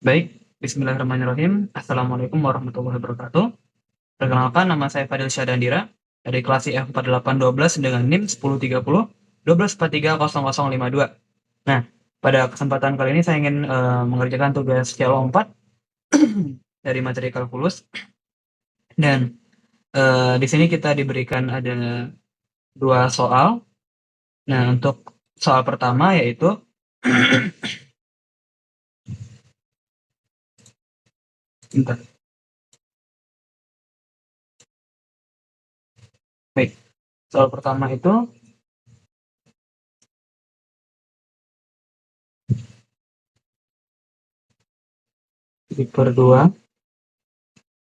Baik, bismillahirrahmanirrahim. Assalamualaikum warahmatullahi wabarakatuh. Perkenalkan, nama saya Fadil Syadandira dari kelas IF4812 dengan NIM 1030 12430052. Nah, pada kesempatan kali ini saya ingin mengerjakan tugas C4 dari materi kalkulus, dan di sini kita diberikan ada dua soal. Nah, untuk soal pertama yaitu bentar. Baik, soal pertama itu per 2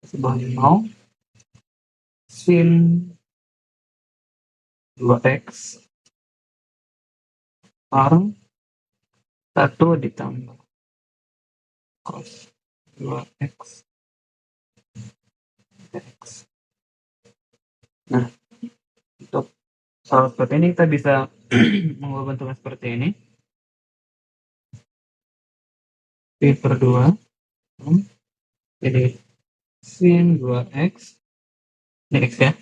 sebuah limau sin 2x per 1 ditambah cos 2x dx. Nah, untuk soal seperti ini kita bisa mengubah bentuknya seperti ini. Pi per 2 jadi sin 2x, ini x ya,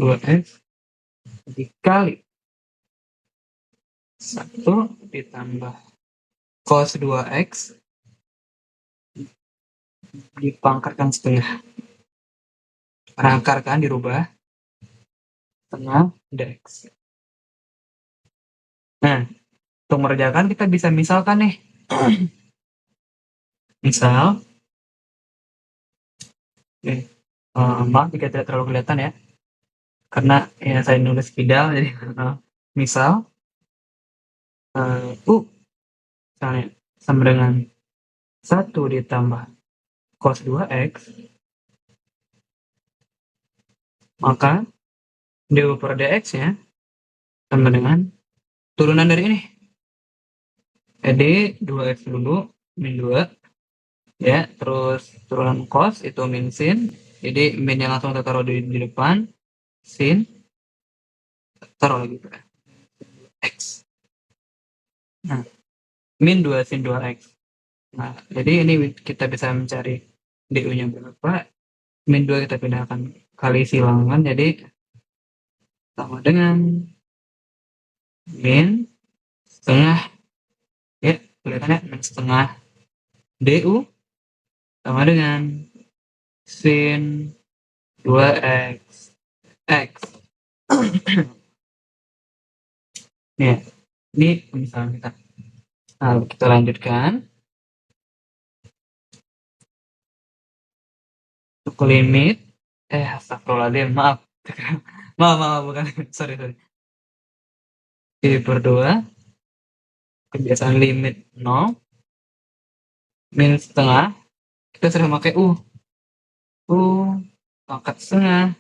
2x dikali 1 ditambah cos 2x dipangkatkan setengah. Karena akar kan dirubah setengah dx. Nah, untuk mengerjakan kita bisa misalkan nih. Misal, maaf jika tidak terlalu kelihatan ya, karena ya saya nulis spidal, jadi misal U misalnya sama dengan 1 ditambah cos 2x, maka du per dx nya sama dengan turunan dari ini. Jadi 2x dulu min 2 ya, terus turunan cos itu min sin, jadi min yang langsung kita taruh di depan, sin taruh lagi per x. Nah, min 2 sin 2x. Nah, jadi ini kita bisa mencari du nya berapa, min 2 kita pindahkan kali silangan, jadi sama dengan min setengah, ya kelihatannya min setengah du sama dengan sin 2x x. Ya, ini misalnya kita. Nah, kita lanjutkan untuk limit astagfirullahaladzim, maaf maaf bukan sorry Pi per 2 kebiasaan limit 0 min setengah, kita sudah pakai u pangkat setengah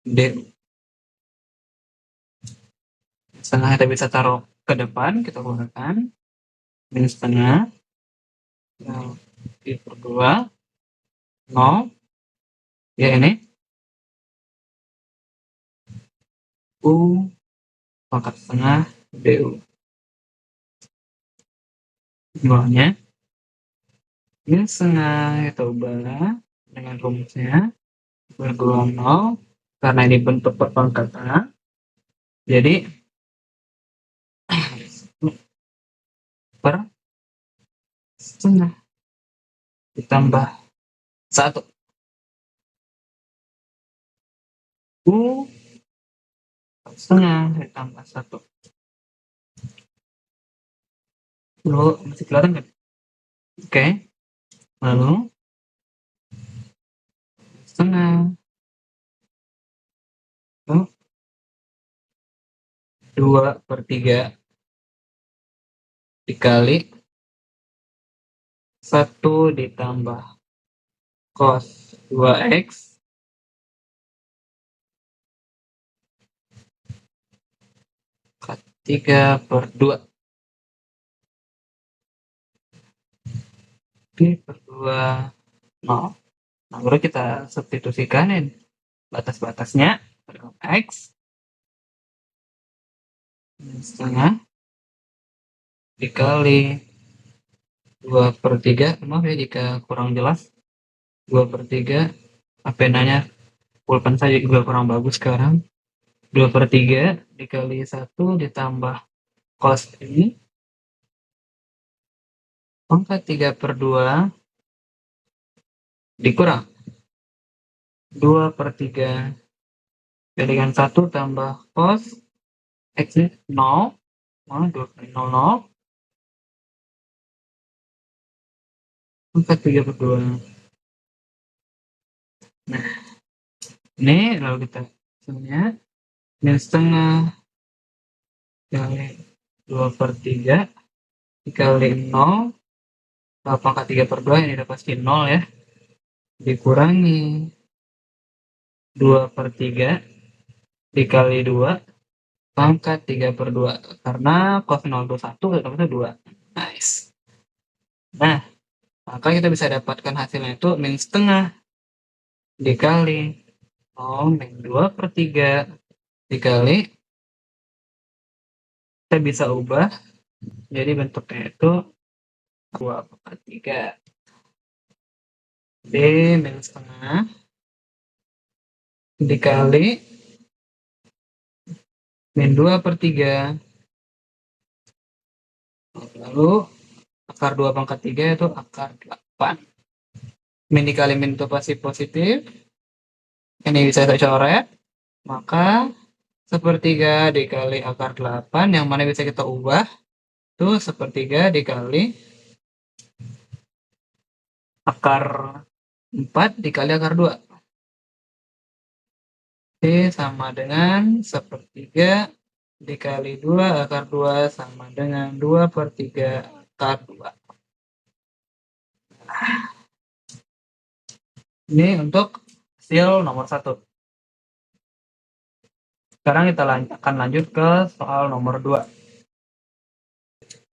du. Setengah kita bisa taruh ke depan, kita gunakan min setengah Pi per 2 0 ya, ini u pangkat setengah du. Bawahnya min setengah kita ubah dengan rumusnya bergelombang 0, karena ini bentuk perpangkatan, jadi per setengah ditambah 1 u setengah ditambah 1. Lalu masih kelihatan kan? Oke, lalu setengah 2/3 dikali 1 ditambah cos 2x3 per 2 Pi per 2 0. Nah, baru kita substitusikan batas-batasnya. X setengah dikali 2/3, maaf ya jika kurang jelas. 2/3, penanya pulpen saya juga kurang bagus sekarang. 2/3 dikali 1 ditambah cos ini, pangkat 3/2 dikurang 2/3 jadikan 1 tambah cos X nya 0, 0, pangkat 3/2. Nah, ini lalu kita hasilnya min setengah kali 2/3 dikali 0, pangkat 3/2 ini udah pasti 0 ya, dikurangi 2/3 dikali 2 pangkat 3/2, karena cos 0 itu 1, dapatnya 2. Nice. Nah, maka kita bisa dapatkan hasilnya itu min setengah dikali 0 min 2/3 dikali, kita bisa ubah jadi bentuknya itu 2/3 D min setengah dikali min 2/3, lalu akar 2/3 itu akar 8. Min dikali min itu pasti positif, ini bisa saya coret, maka 1/3 dikali akar 8 yang mana bisa kita ubah itu 1/3 dikali akar 4 dikali akar 2. Oke, sama dengan 1/3 dikali 2 akar 2 sama dengan 2/3 akar 2. Ini untuk hasil nomor 1. Sekarang kita akan lanjut ke soal nomor 2.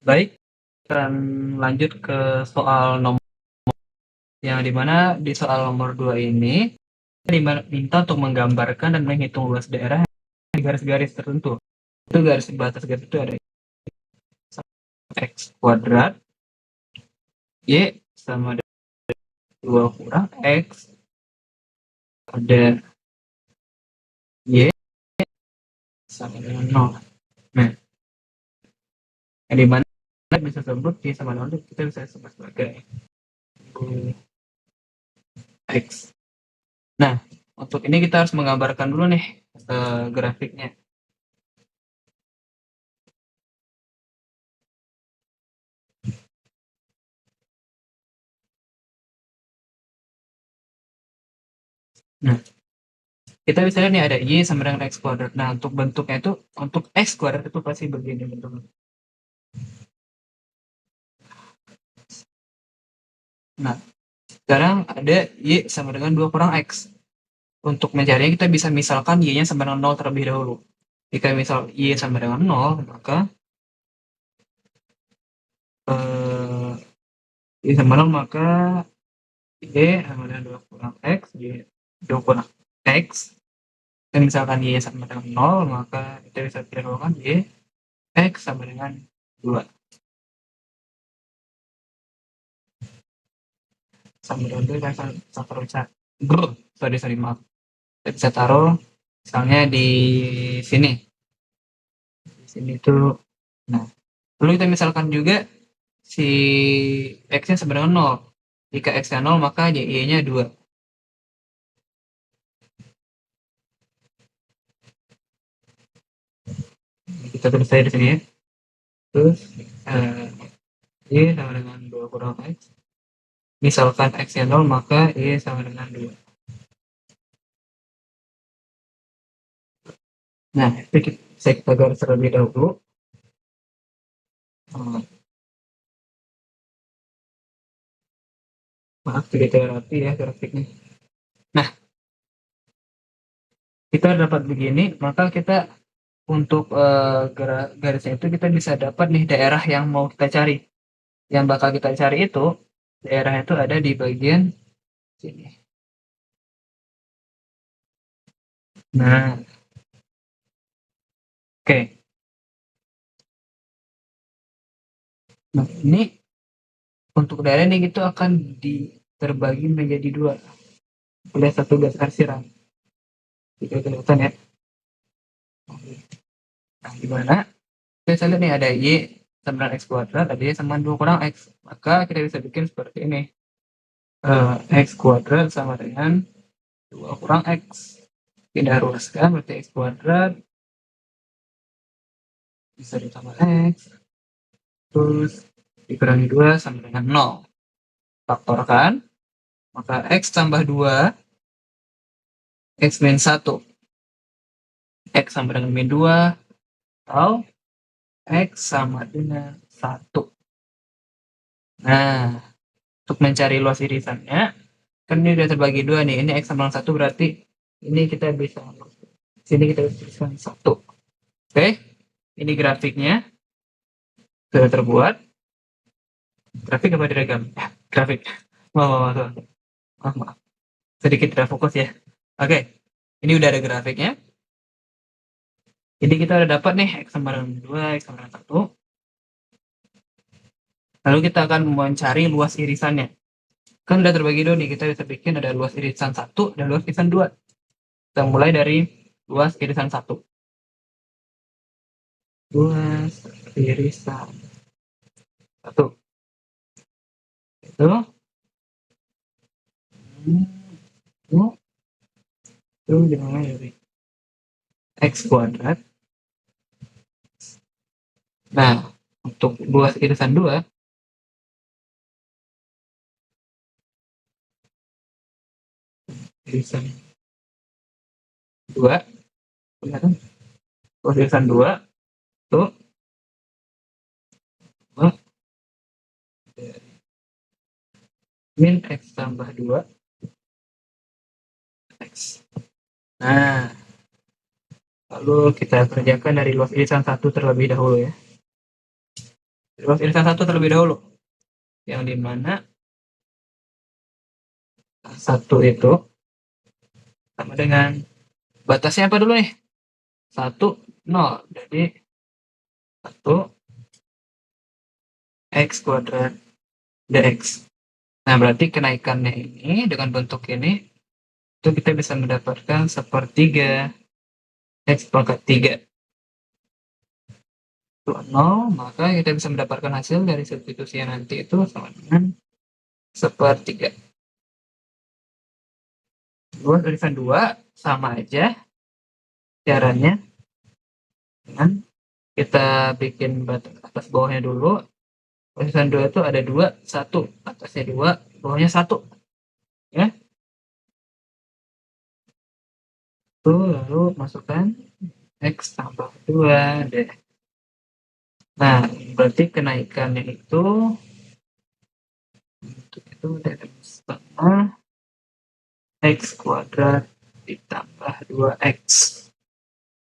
Baik, kita akan lanjut ke soal nomor yang dimana di soal nomor 2 ini diminta untuk menggambarkan dan menghitung luas daerah di garis-garis tertentu. Itu garis batas garis itu ada x kuadrat y sama dengan 2 kurang x, ada y sama dengan 0. Nah, yang dimana bisa sebut y sama 0 kita bisa sebut sebagai x. Nah, untuk ini kita harus menggambarkan dulu nih grafiknya. Nah, kita bisa lihat nih ada y sama dengan x kuadrat. Nah, untuk bentuknya itu, untuk x kuadrat itu pasti begini bentuknya. Nah, sekarang ada y sama dengan 2 kurang x. Untuk mencarinya kita bisa misalkan y-nya sama dengan 0 terlebih dahulu. Jika misal y sama dengan 0, maka y sama 0, maka y sama dengan 2 kurang x, y 2 kurang x. Dan misalkan y sama dengan 0, maka kita bisa pilihkan y x sama dengan 2. Sama dengan 2 kita bisa maaf. Kita bisa taruh misalnya di sini. Di sini tuh. Nah, lalu kita misalkan juga si x-nya sama dengan 0. Jika x-nya 0, maka y-nya 2. Kita tulis saja di sini ya. Terus y sama dengan 2 kurang x. Misalkan x-nya 0, maka y sama dengan 2. Nah, itu saya kita garis terlebih dahulu. Maaf, tidak rapi ya grafiknya. Nah, kita dapat begini, maka kita untuk garisnya itu kita bisa dapat nih daerah yang mau kita cari. Yang bakal kita cari itu daerah itu ada di bagian sini. Nah, oke. Okay. Nah, ini Untuk daerah ini itu akan terbagi menjadi 2 oleh satu garis arsiran. Itu kelihatan ya. Nah, gimana? Kita lihat nih ada Y sama dengan X kuadrat, ada Y sama 2 kurang X. Maka kita bisa bikin seperti ini. X kuadrat sama dengan 2 kurang X. Kita ruaskan berarti X kuadrat bisa ditambah X. Terus dikurangi 2 sama dengan 0. Faktorkan. Maka X tambah 2, X min 1. X sama dengan min 2, atau X sama dengan 1. Nah, untuk mencari luas irisannya, kan ini udah terbagi 2 nih. Ini X sama dengan 1 berarti ini kita bisa, sini kita bisa tuliskan 1. Oke, ini grafiknya sudah terbuat. Grafik apa diagram? Grafik. Maaf. Sedikit tidak fokus ya. Oke, ini udah ada grafiknya. Jadi kita udah dapat nih X sama dengan 2, X sama dengan 1. Lalu kita akan mencari luas irisannya. Kan udah terbagi 2 nih, kita bisa bikin ada luas irisan 1 dan luas irisan 2. Kita mulai dari luas irisan 1. Luas irisan 1. Itu dimulai dari X kuadrat. Nah, untuk luas irisan 2, irisan 2, kelihatan? Luas irisan 2 itu min X tambah 2 X. Nah, lalu kita kerjakan dari luas irisan 1 terlebih dahulu ya. Luas irisan 1 terlebih dahulu. Yang dimana 1 itu sama dengan, batasnya apa dulu nih? 1, 0. Jadi 1 X kuadrat dx. Nah, berarti kenaikannya ini dengan bentuk ini, itu kita bisa mendapatkan 1/3 X pangkat 3. Itu 0, maka kita bisa mendapatkan hasil dari substitusi yang nanti itu sama dengan 1/3. Luas irisan 2 sama aja caranya dengan kita bikin batas atas bawahnya dulu. Irisan 2 itu ada 2, 1. Atasnya 2, bawahnya 1. Ya. Itu lalu masukkan X tambah 2 deh. Nah, berarti kenaikannya itu dari setengah X kuadrat ditambah 2X.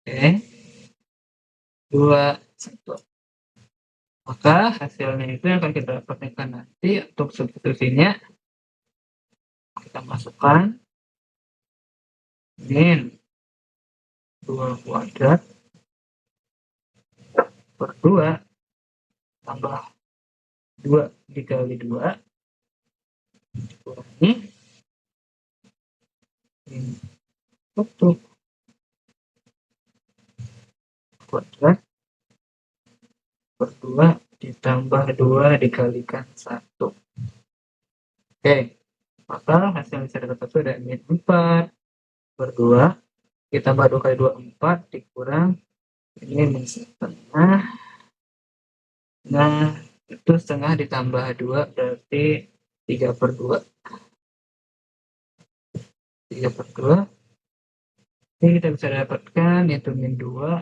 Oke. 2, 1. Maka hasilnya itu yang akan kita dapatkan nanti untuk substitusinya. Kita masukkan min 2 kuadrat per 2 tambah 2 dikali 2 dikurangi min 1 kuadrat per 2 ditambah 2 dikalikan 1. Oke, maka hasil yang bisa dapat itu ada min 4 per 2 ditambah 2 kali 2, 4 dikurang ini min setengah. Nah, itu setengah ditambah 2 berarti 3/2. 3/2. Ini kita bisa dapatkan yaitu min 2.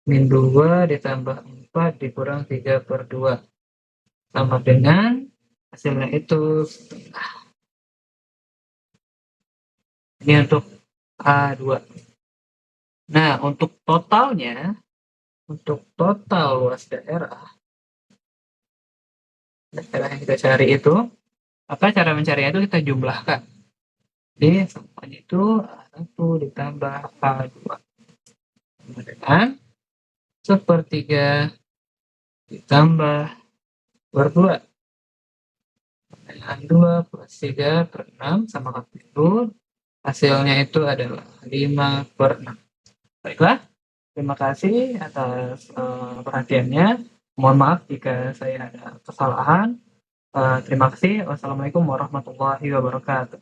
Min 2 ditambah 4 dikurang 3/2. Sama dengan hasilnya itu setengah. Ini untuk A2. Nah, untuk totalnya, untuk total luas daerah yang kita cari itu, maka cara mencarinya itu kita jumlahkan. Jadi semuanya itu A1 ditambah A2 sama dengan 1/3 ditambah per 2 Dengan 2 plus 3 per 6 sama 40, hasilnya itu adalah 5/6. Baiklah, terima kasih atas perhatiannya. Mohon maaf jika saya ada kesalahan. Terima kasih. Wassalamualaikum warahmatullahi wabarakatuh.